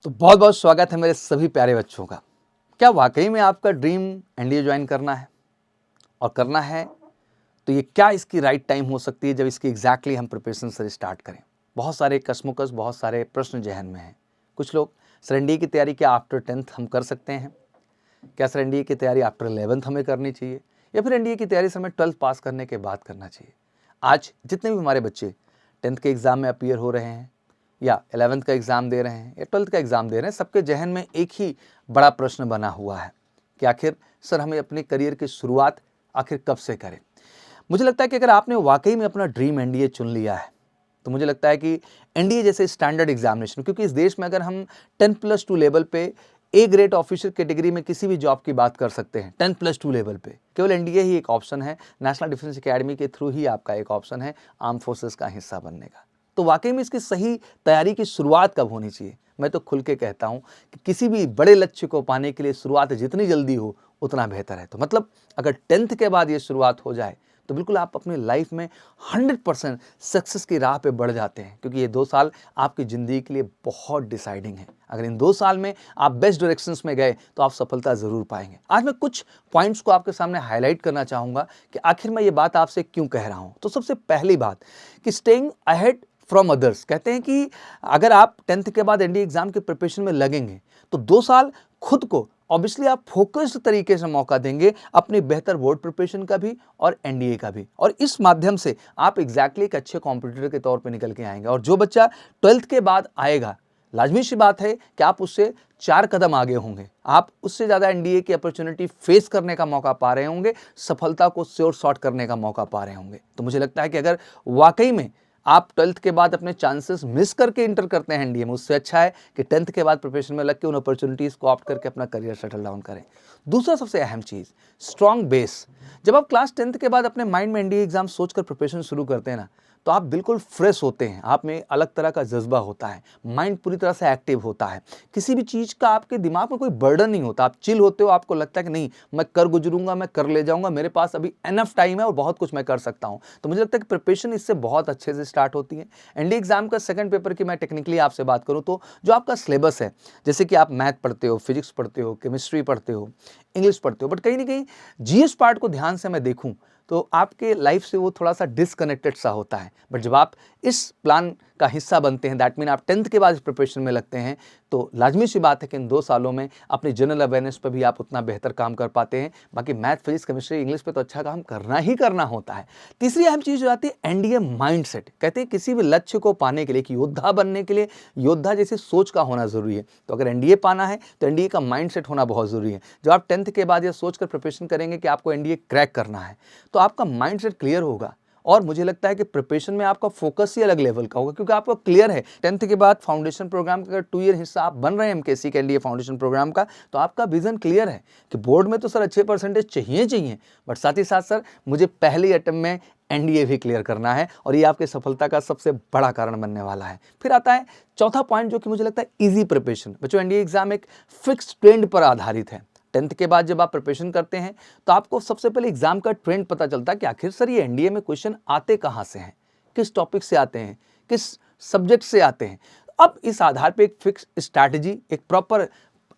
तो बहुत बहुत स्वागत है मेरे सभी प्यारे बच्चों का। क्या वाकई में आपका ड्रीम एनडीए ज्वाइन करना है? और करना है तो ये क्या इसकी राइट टाइम हो सकती है जब इसकी एग्जैक्टली हम प्रिपरेशन से स्टार्ट करें? बहुत सारे कश्मकश, बहुत सारे प्रश्न जहन में हैं। कुछ लोग सर एनडीए की तैयारी क्या आफ्टर 10th हम कर सकते हैं? क्या सर एनडीए की तैयारी आफ्टर 11th हमें करनी चाहिए, या फिर एनडीए की तैयारी हमें 12th पास करने के बाद करना चाहिए? आज जितने भी हमारे बच्चे 10th के एग्ज़ाम में अपीयर हो रहे हैं, या 11th का एग्ज़ाम दे रहे हैं, या 12th का एग्ज़ाम दे रहे हैं, सबके जहन में एक ही बड़ा प्रश्न बना हुआ है कि आखिर सर हमें अपने करियर की शुरुआत आखिर कब से करें? मुझे लगता है कि अगर आपने वाकई में अपना ड्रीम एनडीए चुन लिया है, तो मुझे लगता है कि एनडीए जैसे स्टैंडर्ड एग्जामिनेशन, क्योंकि इस देश में अगर हम 10+2 लेवल पे ए ग्रेड ऑफिसर कैटेगरी में किसी भी जॉब की बात कर सकते हैं, 10+2 लेवल पे केवल एनडीए ही एक ऑप्शन है। नेशनल डिफेंस एकेडमी के थ्रू ही आपका एक ऑप्शन है आर्म फोर्सेस का हिस्सा बनने का। तो वाकई में इसकी सही तैयारी की शुरुआत कब होनी चाहिए? मैं तो खुल के कहता हूँ कि किसी भी बड़े लक्ष्य को पाने के लिए शुरुआत जितनी जल्दी हो उतना बेहतर है। तो मतलब अगर 10th के बाद ये शुरुआत हो जाए तो बिल्कुल आप अपनी लाइफ में 100% सक्सेस की राह पे बढ़ जाते हैं, क्योंकि ये 2 साल आपकी ज़िंदगी के लिए बहुत डिसाइडिंग है। अगर इन 2 साल में आप बेस्ट डायरेक्शंस में गए तो आप सफलता ज़रूर पाएंगे। आज मैं कुछ पॉइंट्स को आपके सामने हाईलाइट करना चाहूँगा कि आखिर मैं ये बात आपसे क्यों कह रहा हूँ। तो सबसे पहली बात कि स्टेइंग अहेड फ्रॉम अदर्स, कहते हैं कि अगर आप 10th के बाद एनडीए एग्जाम के प्रिपरेशन में लगेंगे तो 2 साल खुद को ऑब्वियसली आप फोकस्ड तरीके से मौका देंगे अपनी बेहतर बोर्ड प्रिपरेशन का भी और एनडीए का भी, और इस माध्यम से आप एग्जैक्टली एक अच्छे कॉम्पिटिटर के तौर पे निकल के आएंगे। और जो बच्चा 12th के बाद आएगा, लाजमी सी बात है कि आप उससे 4 कदम आगे होंगे, आप उससे ज़्यादा एनडीए की अपॉर्चुनिटी फेस करने का मौका पा रहे होंगे, सफलता को श्योर शॉट करने का मौका पा रहे होंगे। तो मुझे लगता है कि अगर वाकई में आप 12th के बाद अपने चांसेस मिस करके इंटर करते हैं एनडीए में, उससे अच्छा है कि 10th के बाद प्रिपरेशन में लग के उन अपॉर्चुनिटीज़ को ऑप्ट करके अपना करियर सेटल डाउन करें। दूसरा सबसे अहम चीज़, स्ट्रॉन्ग बेस। जब आप क्लास 10th के बाद अपने माइंड में एनडीए एग्जाम सोचकर प्रिपरेशन शुरू करते हैं ना, तो आप बिल्कुल फ्रेश होते हैं, आप में अलग तरह का जज्बा होता है, माइंड पूरी तरह से एक्टिव होता है, किसी भी चीज़ का आपके दिमाग में कोई बर्डन नहीं होता, आप चिल होते हो, आपको लगता है कि नहीं मैं कर गुजरूंगा, मैं कर ले जाऊंगा, मेरे पास अभी एनफ टाइम है और बहुत कुछ मैं कर सकता हूं। तो मुझे लगता है कि प्रिपरेशन इससे बहुत अच्छे से स्टार्ट होती है। एनडीए एग्जाम का सेकंड पेपर की मैं टेक्निकली आपसे बात करूं तो जो आपका सिलेबस है, जैसे कि आप मैथ पढ़ते हो, फिजिक्स पढ़ते हो, केमिस्ट्री पढ़ते हो, इंग्लिश पढ़ते हो, बट कहीं ना कहीं जीएस पार्ट को ध्यान से मैं देखूं तो आपके लाइफ से वो थोड़ा सा डिसकनेक्टेड सा होता है। बट जब आप इस प्लान का हिस्सा बनते हैं, दैट मीन आप 10th के बाद इस प्रिपरेशन में लगते हैं, तो लाजमी सी बात है कि इन 2 सालों में अपनी जनरल अवेयरनेस पर भी आप उतना बेहतर काम कर पाते हैं। बाकी मैथ, फिजिक्स, केमिस्ट्री, इंग्लिश पे तो अच्छा काम करना ही करना होता है। तीसरी अहम चीज़ जो आती है एनडीए माइंडसेट। कहते हैं किसी भी लक्ष्य को पाने के लिए, एक योद्धा बनने के लिए योद्धा जैसी सोच का होना ज़रूरी है। तो अगर एनडीए पाना है तो एनडीए का माइंडसेट होना बहुत ज़रूरी है। जब आप 10th के बाद यह सोचकर प्रिपरेशन करेंगे कि आपको एनडीए क्रैक करना है, तो आपका माइंडसेट क्लियर होगा, और मुझे लगता है कि प्रिपरेशन में आपका फोकस ही अलग लेवल का होगा, क्योंकि आपको क्लियर है 10th के बाद फाउंडेशन प्रोग्राम का अगर 2 ईयर हिस्सा आप बन रहे हैं एमकेसी के एनडीए फाउंडेशन प्रोग्राम का, तो आपका विजन क्लियर है कि बोर्ड में तो सर अच्छे परसेंटेज चाहिए, बट साथ ही साथ सर मुझे पहले अटेम्प्ट में एनडीए भी क्लियर करना है, और ये आपकी सफलता का सबसे बड़ा कारण बनने वाला है। फिर आता है चौथा पॉइंट, जो कि मुझे लगता है इजी प्रिपरेशन। बच्चों, एनडीए एग्जाम एक फिक्स ट्रेंड पर आधारित है। 10th के बाद जब आप प्रिपरेशन करते हैं तो आपको सबसे पहले एग्जाम का ट्रेंड पता चलता है कि आखिर सर ये एनडीए में क्वेश्चन आते कहाँ से हैं, किस टॉपिक से आते हैं, किस सब्जेक्ट से आते हैं। अब इस आधार पे एक फिक्स स्ट्रैटेजी, एक प्रॉपर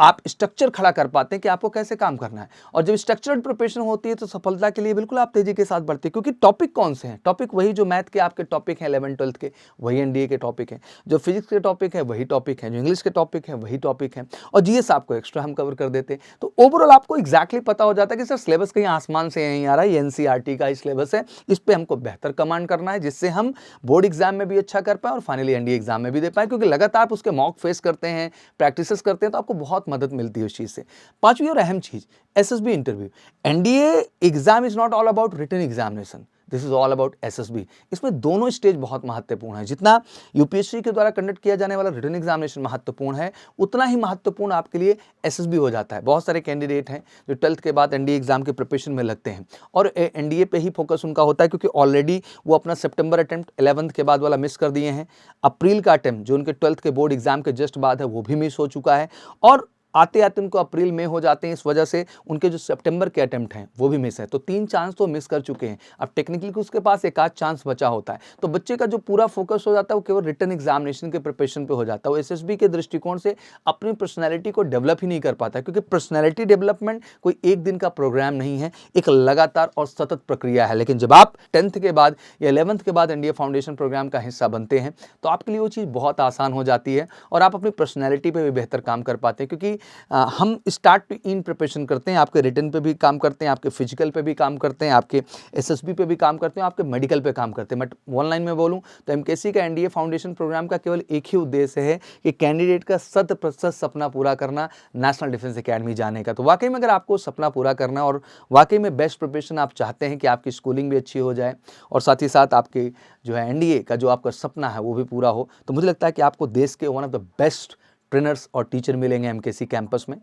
आप स्ट्रक्चर खड़ा कर पाते हैं कि आपको कैसे काम करना है। और जब स्ट्रक्चर्ड प्रिपरेशन होती है तो सफलता के लिए बिल्कुल आप तेजी के साथ बढ़ते हैं, क्योंकि टॉपिक कौन से हैं? टॉपिक वही जो मैथ के आपके टॉपिक हैं 11th-12th के, वही एनडीए के टॉपिक हैं। जो फिजिक्स के टॉपिक है वही टॉपिक है, जो इंग्लिश के टॉपिक है वही टॉपिक है, और जीएस आपको एक्स्ट्रा हम कवर कर देते हैं। तो ओवरऑल आपको एग्जैक्टली पता हो जाता है कि सर सिलेबस कहीं आसमान से नहीं आ रहा है, ये एनसीईआरटी का ही सिलेबस है, इस पर हमको बेहतर कमांड करना है, जिससे हम बोर्ड एग्जाम में भी अच्छा कर पाए और फाइनली एनडीए एग्जाम में भी दे पाए, क्योंकि लगातार आप उसके मॉक फेस करते हैं, प्रैक्टिसेस करते हैं, तो आपको बहुत मदद मिलती है उस चीज़ से। पांचवी और अहम चीज, SSB interview. NDA exam is not all about written examination, this is all about SSB. इसमें दोनों स्टेज बहुत महत्वपूर्ण है। जितना यूपीएससी के द्वारा कंडक्ट किया जाने वाला रिटन एग्जामिनेशन महत्वपूर्ण है, उतना ही महत्वपूर्ण आपके लिए एसएसबी हो जाता है। बहुत सारे कैंडिडेट हैं जो 12th के बाद एनडीए एग्जाम के प्रिपरेशन में लगते हैं और एनडीए पे ही फोकस उनका होता है, क्योंकि ऑलरेडी वो अपना सितंबर अटेम्प्ट 11th के बाद वाला मिस कर दिए हैं। अप्रैल का अटेम्प्ट जो उनके 12th के बोर्ड एग्जाम के जस्ट बाद है वो भी मिस हो चुका है, और आते आते उनको अप्रैल मई हो जाते हैं, इस वजह से उनके जो सितंबर के अटेम्प्ट हैं वो भी मिस है। तो 3 चांस तो मिस कर चुके हैं। अब टेक्निकली उसके पास एक आध चांस बचा होता है, तो बच्चे का जो पूरा फोकस हो जाता है वो केवल रिटन एग्जामिनेशन के प्रिपरेशन पे हो जाता है। वो एसएसबी के दृष्टिकोण से अपनी पर्सनैलिटी को डेवलप ही नहीं कर पाता, क्योंकि पर्सनैलिटी डेवलपमेंट कोई एक दिन का प्रोग्राम नहीं है, एक लगातार और सतत प्रक्रिया है। लेकिन जब आप 10th के बाद या 11th के बाद एनडीए फाउंडेशन प्रोग्राम का हिस्सा बनते हैं तो आपके लिए वो चीज़ बहुत आसान हो जाती है और आप अपनी पर्सनैलिटी पे भी बेहतर काम कर पाते हैं। क्योंकि हम स्टार्ट टू इन प्रिपरेशन करते हैं, आपके रिटन पे भी काम करते हैं, आपके फिजिकल पे भी काम करते हैं, आपके एसएसबी पे भी काम करते हैं, आपके मेडिकल पे काम करते हैं। बट ऑनलाइन में बोलूँ तो एमकेसी का एनडीए फाउंडेशन प्रोग्राम का केवल एक ही उद्देश्य है कि कैंडिडेट का 100% सपना पूरा करना, नेशनल डिफेंस एकेडमी जाने का। तो वाकई में अगर आपको सपना पूरा करना और वाकई में बेस्ट प्रिपरेशन आप चाहते हैं कि आपकी स्कूलिंग भी अच्छी हो जाए और साथ ही साथ आपके जो है एनडीए का जो आपका सपना है वो भी पूरा हो, तो मुझे लगता है कि आपको देश के one of the best trainers और टीचर मिलेंगे एमकेसी कैंपस में।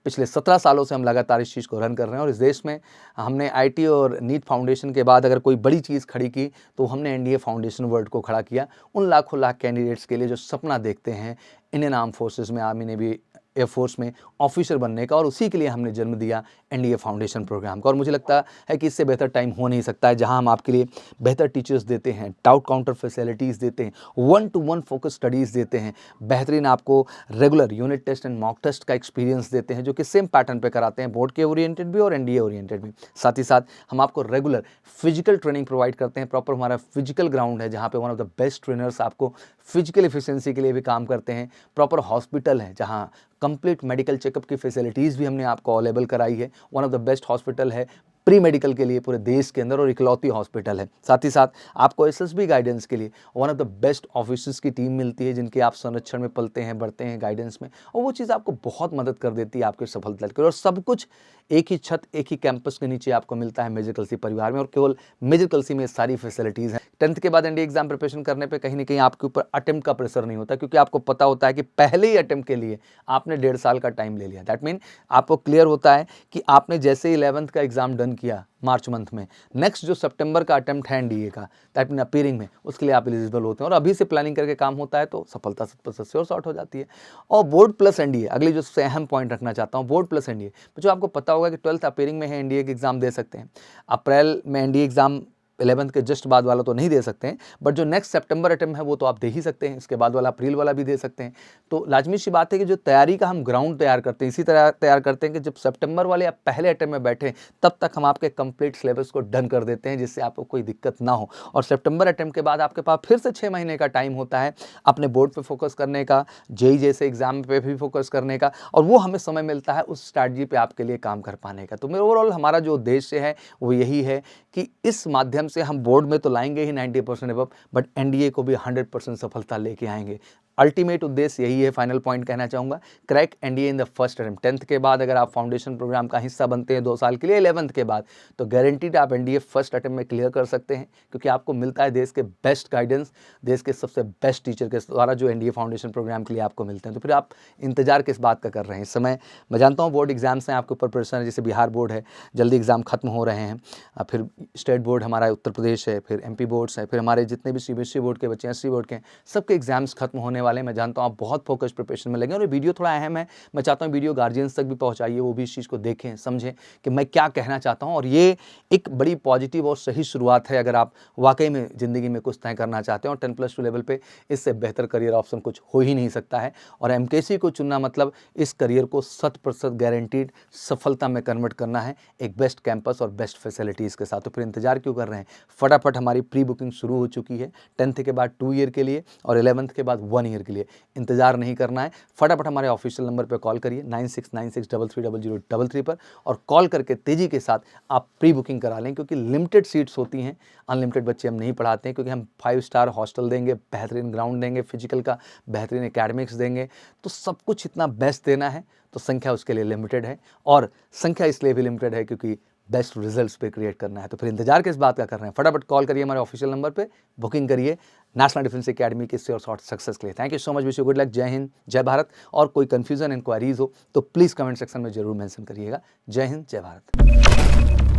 पिछले 17 सालों से हम लगातार इस चीज़ को रन कर रहे हैं और इस देश में हमने आईटी और नीट फाउंडेशन के बाद अगर कोई बड़ी चीज़ खड़ी की तो हमने एनडीए फाउंडेशन वर्ल्ड को खड़ा किया, उन लाखों लाख कैंडिडेट्स के लिए जो सपना देखते हैं इंडियन आर्म फोर्सेस में, आर्मी नेवी एयरफोर्स में ऑफिसर बनने का, और उसी के लिए हमने जन्म दिया एनडीए फाउंडेशन प्रोग्राम का। और मुझे लगता है कि इससे बेहतर टाइम हो नहीं सकता है, जहां हम आपके लिए बेहतर टीचर्स देते हैं, डाउट काउंटर फैसिलिटीज़ देते हैं, 1-to-1 फोकस स्टडीज़ देते हैं, बेहतरीन आपको regular unit test and mock test का एक्सपीरियंस देते हैं जो कि सेम पैटर्न पे कराते हैं, बोर्ड के ओरिएंटेड भी और एनडीए ओरिएंटेड भी। साथ ही साथ हम आपको रेगुलर फिजिकल ट्रेनिंग प्रोवाइड करते हैं। प्रॉपर हमारा फिजिकल ग्राउंड है जहाँ पे one of the best trainers आपको फिजिकल एफिशिएंसी के लिए भी काम करते हैं। प्रॉपर हॉस्पिटल है जहाँ कंप्लीट मेडिकल चेकअप की फैसिलिटीज़ भी हमने आपको अवेलेबल कराई है। One of the best hospital है प्री मेडिकल के लिए पूरे देश के अंदर और इकलौती हॉस्पिटल है। साथ ही साथ आपको एसएसबी गाइडेंस के लिए one of the best officers की टीम मिलती है जिनके आप संरक्षण में पलते हैं, बढ़ते हैं गाइडेंस में, और वो चीज़ आपको बहुत मदद कर देती है आपके सफलता के लिए। और सब कुछ एक ही छत, एक ही कैंपस के नीचे आपको मिलता है मेजर कलसी परिवार में, और केवल मेजर कलसी में सारी फैसिलिटीज़ हैं। 10th के बाद एनडीए एग्जाम प्रिपरेशन करने पे कहीं ना कहीं आपके ऊपर अटेम्प्ट का प्रेशर नहीं होता, क्योंकि आपको पता होता है कि पहले ही अटेम्प्ट के लिए आपने 1.5 साल का टाइम ले लिया। दैट मीन आपको क्लियर होता है कि आपने जैसे ही 11th का एग्जाम डन किया मार्च मंथ में, नेक्स्ट जो सितंबर का अटेम्प्ट है एनडीए का, दैट मीन अपीयरिंग में, उसके लिए आप एलिजिबल होते हैं। और अभी से प्लानिंग करके काम होता है तो सफलता 100% श्योर शॉट हो जाती है। और बोर्ड प्लस एनडीए, अगली जो सबसे अहम पॉइंट रखना चाहता हूँ, बोर्ड प्लस एनडीए, जो आपको पता होगा कि 12th अपीयरिंग में है एनडीए के एग्जाम दे सकते हैं। अप्रैल में एनडीए एग्जाम 11th के जस्ट बाद वाला तो नहीं दे सकते हैं, बट जो नेक्स्ट सितंबर अटेम्प्ट है वो तो आप दे ही सकते हैं, इसके बाद वाला अप्रैल वाला भी दे सकते हैं। तो लाजमी सी बात है कि जो तैयारी का हम ग्राउंड तैयार करते हैं, इसी तरह तैयार करते हैं कि जब सितंबर वाले या पहले अटेम्प्ट में बैठे तब तक हम आपके कंप्लीट सिलेबस को डन कर देते हैं, जिससे आपको कोई दिक्कत ना हो। और सितंबर अटेम्प्ट के बाद आपके पास फिर से 6 महीने का टाइम होता है अपने बोर्ड पे फोकस करने का, जेई जैसे एग्जाम पे भी फोकस करने का, और वो हमें समय मिलता है उस स्ट्रैटेजी पे आपके लिए काम कर पाने का। तो मेरा ओवरऑल हमारा जो उद्देश्य है वो यही है कि इस माध्यम से हम बोर्ड में तो लाएंगे ही 90% अबव, बट एनडीए को भी 100% सफलता लेके आएंगे। अल्टीमेट उद्देश्य यही है। फाइनल पॉइंट कहना चाहूँगा, crack NDA in the first attempt. 10th के बाद अगर आप फाउंडेशन प्रोग्राम का हिस्सा बनते हैं 2 साल के लिए, 11th के बाद तो गारंटीड आप एनडीए फर्स्ट अटेम्प्ट में क्लियर कर सकते हैं, क्योंकि आपको मिलता है देश के बेस्ट गाइडेंस, देश के सबसे बेस्ट टीचर के द्वारा जो एनडीए फाउंडेशन प्रोग्राम के लिए आपको मिलते हैं। तो फिर आप इंतजार किस बात का कर रहे हैं? इस समय मैं जानता हूँ बोर्ड एग्जाम्स हैं आपके ऊपर प्रेशर है, जैसे बिहार बोर्ड है, जल्दी एग्जाम खत्म हो रहे हैं, फिर स्टेट बोर्ड हमारा उत्तर प्रदेश है, फिर एमपी बोर्ड्स है, फिर हमारे जितने भी सीबीएसई बोर्ड के बच्चे हैं, एससी बोर्ड के, सबके एग्जाम्स खत्म होने वाले हैं। मैं जानता हूँ आप बहुत फोकस प्रिपरेशन में लगे, और ये वीडियो थोड़ा अहम है, मैं चाहता हूँ वीडियो गार्जियंस तक भी पहुँचाइए, वो भी इस चीज़ को देखें, समझें कि मैं क्या कहना चाहता हूँ। और ये एक बड़ी पॉजिटिव और सही शुरुआत है अगर आप वाकई में ज़िंदगी में कुछ तय करना चाहते हैं। और 10+2 लेवल पे इससे बेहतर करियर ऑप्शन कुछ हो ही नहीं सकता है, और एमकेसी को चुनना मतलब इस करियर को 100% गारंटीड सफलता में कन्वर्ट करना है, एक बेस्ट कैंपस और बेस्ट फैसिलिटीज़ के साथ। तो फिर इंतजार क्यों कर रहे हैं? फटाफट हमारी प्री बुकिंग शुरू हो चुकी है 10th के बाद 2 ईयर के लिए और 11th के बाद 1 ईयर के लिए। इंतजार नहीं करना है, फटाफट हमारे ऑफिशियल नंबर पर कॉल करिए 9696330033 पर, और कॉल करके तेज़ी के साथ आप प्री बुकिंग करा लें, क्योंकि लिमिटेड सीट्स होती हैं, अनलिमिटेड बच्चे हम नहीं पढ़ाते हैं, क्योंकि हम 5 स्टार हॉस्टल देंगे, बेहतरीन ग्राउंड देंगे, फिजिकल का बेहतरीन एकेडमिक्स देंगे, तो सब कुछ इतना बेस्ट देना है, तो संख्या उसके लिए लिमिटेड है। और संख्या इसलिए भी लिमिटेड है क्योंकि बेस्ट रिजल्ट्स पे क्रिएट करना है। तो फिर इंतजार किस बात का कर रहे हैं? फटाफट कॉल करिए हमारे ऑफिशियल नंबर पे, बुकिंग करिए नेशनल डिफेंस एकेडमी के श्योर शॉट सक्सेस के लिए। Thank you so much, wish you good luck, जय हिंद, जय भारत। और कोई कंफ्यूजन इंक्वायरीज हो तो प्लीज़ कमेंट सेक्शन में जरूर मेंशन करिएगा। जय हिंद, जय भारत।